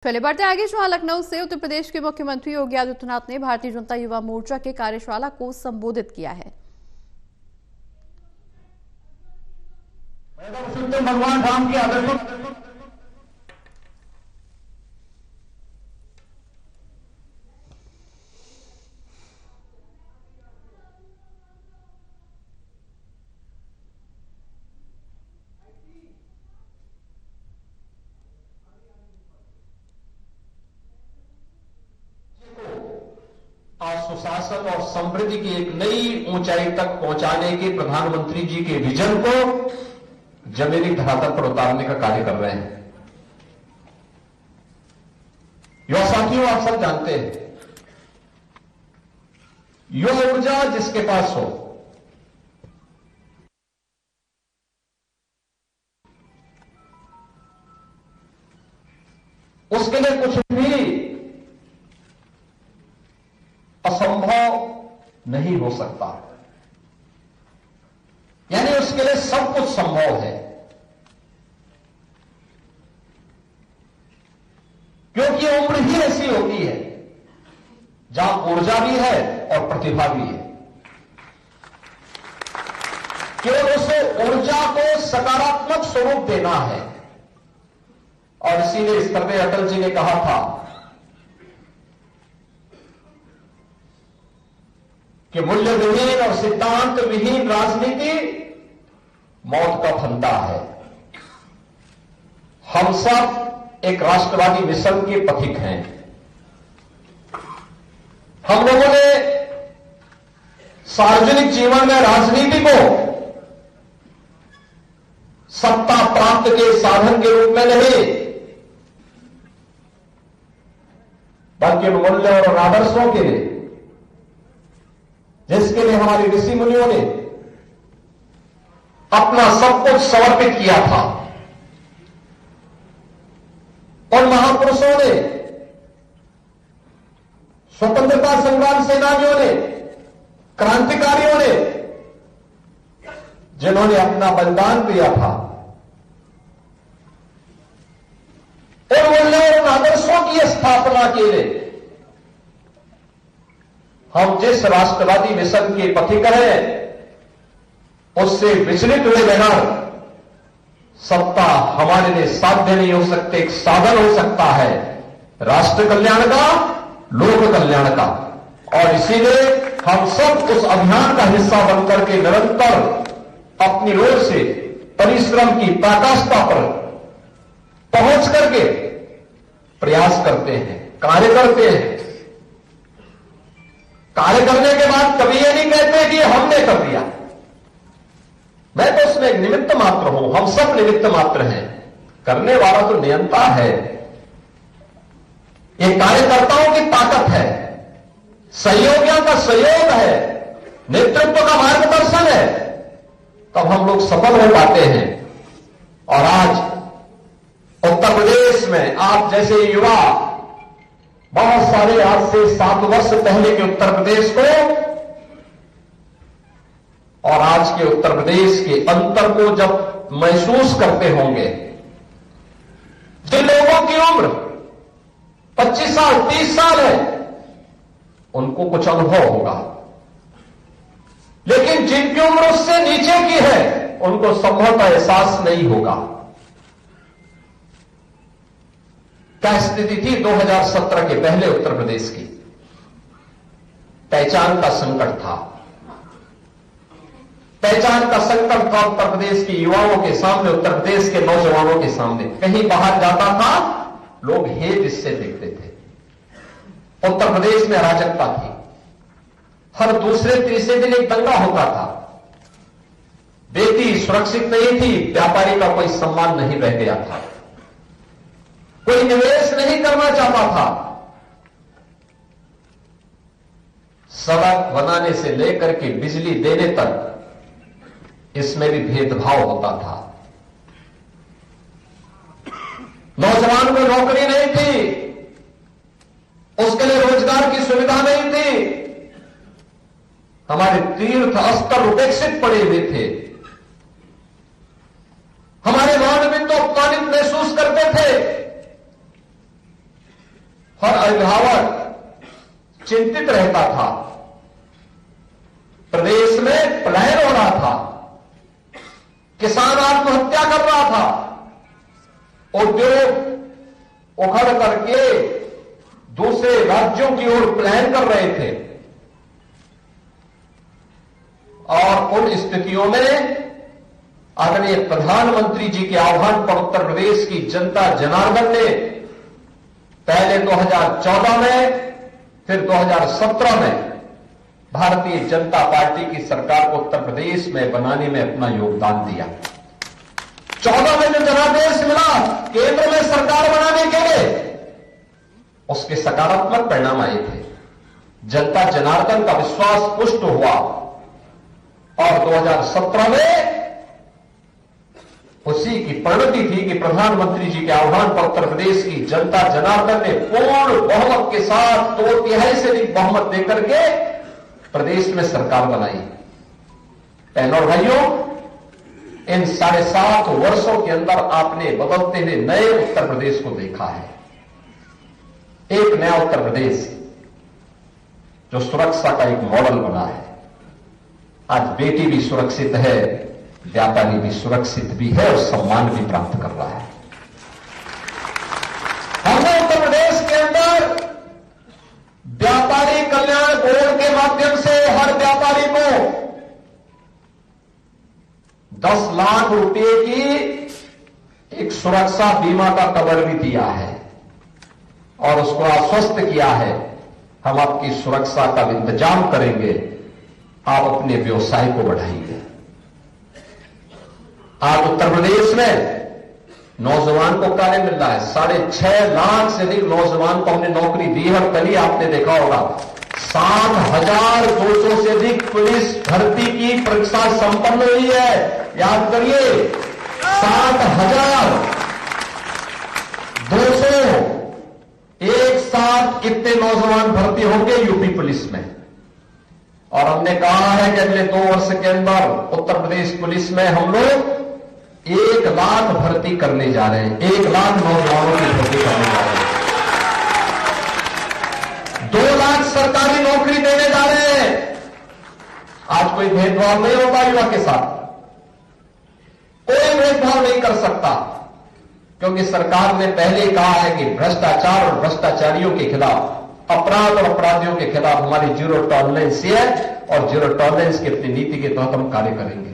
चलिए बढ़ते आगे। वहां लखनऊ से उत्तर प्रदेश के मुख्यमंत्री योगी आदित्यनाथ ने भारतीय जनता युवा मोर्चा के कार्यशाला को संबोधित किया है। भगवान राम के आदर्शों सुशासन और समृद्धि की एक नई ऊंचाई तक पहुंचाने के प्रधानमंत्री जी के विजन को जमीनी धरातल पर उतारने का कार्य कर रहे हैं। युवा साथियों, आप सब जानते हैं, युवा ऊर्जा जिसके पास हो, उसके लिए कुछ भी असंभव नहीं हो सकता, यानी उसके लिए सब कुछ संभव है, क्योंकि उम्र ही ऐसी होती है जहां ऊर्जा भी है और प्रतिभा भी है। केवल उस ऊर्जा को सकारात्मक स्वरूप देना है। और इसीलिए इस पर अटल जी ने कहा था कि मूल्य विहीन और सिद्धांत विहीन राजनीति मौत का फंदा है। हम सब एक राष्ट्रवादी मिशन के पथिक हैं। हम लोगों ने सार्वजनिक जीवन में राजनीति को सत्ता प्राप्त के साधन के रूप में नहीं, बल्कि उन मूल्यों और आदर्शों के लिए जिसके लिए हमारे ऋषि मुनियों ने अपना सब कुछ समर्पित किया था। और महापुरुषों ने, स्वतंत्रता संग्राम सेनानियों ने, क्रांतिकारियों ने, जिन्होंने अपना बलिदान दिया था, उन मूल्यों और आदर्शों की स्थापना के लिए हम जिस राष्ट्रवादी मिशन के पथिक हैं, उससे विचलित हुए बिना सत्ता हमारे लिए साध्य नहीं हो सकते। एक साधन हो सकता है राष्ट्र कल्याण का, लोक कल्याण का। और इसीलिए हम सब उस अभियान का हिस्सा बनकर के निरंतर अपनी ओर से परिश्रम की पराकाष्ठा पर पहुंच करके प्रयास करते हैं, कार्य करते हैं। कार्य करने के बाद कभी ये नहीं कहते कि हमने कर दिया। मैं तो उसमें एक निमित्त मात्र हूं, हम सब निमित्त मात्र हैं, करने वाला तो नियंता है। ये कार्यकर्ताओं की ताकत है, सहयोगियों का सहयोग है, नेतृत्व का मार्गदर्शन है, तब हम लोग सफल हो पाते हैं। और आज उत्तर प्रदेश में आप जैसे युवा, बहुत सारे आज से 7 वर्ष पहले के उत्तर प्रदेश को और आज के उत्तर प्रदेश के अंतर को जब महसूस करते होंगे, जिन लोगों की उम्र 25 साल 30 साल है, उनको कुछ अनुभव होगा, लेकिन जिनकी उम्र उससे नीचे की है, उनको संभवतः एहसास नहीं होगा। क्या स्थिति थी 2017 के पहले उत्तर प्रदेश की? पहचान का संकट था। पहचान का संकट था उत्तर प्रदेश के युवाओं के सामने, उत्तर प्रदेश के नौजवानों के सामने। कहीं बाहर जाता था, लोग हेत इससे देखते थे। उत्तर प्रदेश में अराजकता थी। हर दूसरे तीसरे दिन एक दंगा होता था। बेटी सुरक्षित नहीं थी, व्यापारी का कोई सम्मान नहीं रह गया था, कोई निवेश नहीं करना चाहता था। सड़क बनाने से लेकर के बिजली देने तक इसमें भी भेदभाव होता था। नौजवान को नौकरी नहीं थी, उसके लिए रोजगार की सुविधा नहीं थी। हमारे तीर्थ स्थल उपेक्षित पड़े हुए थे। हमारे मानवीय तो अपमानित महसूस करते थे। हर अभिभावक चिंतित रहता था। प्रदेश में पलायन हो रहा था, किसान आत्महत्या कर रहा था, उद्योग उखड़ करके दूसरे राज्यों की ओर पलायन कर रहे थे। और उन स्थितियों में आदरणीय प्रधानमंत्री जी के आह्वान पर उत्तर प्रदेश की जनता जनार्दन ने पहले 2014 में, फिर 2017 में भारतीय जनता पार्टी की सरकार को उत्तर प्रदेश में बनाने में अपना योगदान दिया। 14 में जो जनादेश मिला केंद्र में सरकार बनाने के लिए, उसके सकारात्मक परिणाम आए थे। जनता जनार्दन का विश्वास पुष्ट हुआ और 2017 में उसी की परिणति थी कि प्रधानमंत्री जी के आह्वान पर उत्तर प्रदेश की जनता जनार्दन ने पूर्ण बहुमत के साथ 2/3 से अधिक बहुमत देकर के प्रदेश में सरकार बनाई। बहनों और भाइयों, इन 7.5 वर्षों के अंदर आपने बदलते हुए नए उत्तर प्रदेश को देखा है। एक नया उत्तर प्रदेश जो सुरक्षा का एक मॉडल बना है। आज बेटी भी सुरक्षित है, व्यापारी भी सुरक्षित भी है और सम्मान भी प्राप्त कर रहा है। हमने उत्तर प्रदेश के अंदर व्यापारी कल्याण बोर्ड के माध्यम से हर व्यापारी को 10 लाख रुपए की एक सुरक्षा बीमा का कवर भी दिया है और उसको आश्वस्त किया है, हम आपकी सुरक्षा का इंतजाम करेंगे, आप अपने व्यवसाय को बढ़ाइए। आज उत्तर प्रदेश में नौजवान को कार्य मिल रहा है। 6.5 लाख से अधिक नौजवान को हमने नौकरी दी है और कल ही आपने देखा होगा 7,200 से अधिक पुलिस भर्ती की परीक्षा संपन्न हुई है। याद करिए, 7,200 एक साथ कितने नौजवान भर्ती होंगे यूपी पुलिस में। और हमने कहा है कि अगले 2 वर्ष के अंदर उत्तर प्रदेश पुलिस में हम लोग 1 लाख भर्ती करने जा रहे हैं। 1 लाख नौजवानों की भर्ती करने जा रहे हैं। 2 लाख सरकारी नौकरी देने जा रहे हैं। आज कोई भेदभाव नहीं होगा युवा के साथ, कोई भेदभाव नहीं कर सकता, क्योंकि सरकार ने पहले ही कहा है कि भ्रष्टाचार और भ्रष्टाचारियों के खिलाफ, अपराध और अपराधियों के खिलाफ हमारी जीरो टॉलरेंस है और जीरो टॉलरेंस की अपनी नीति के तहत हम कार्य करेंगे।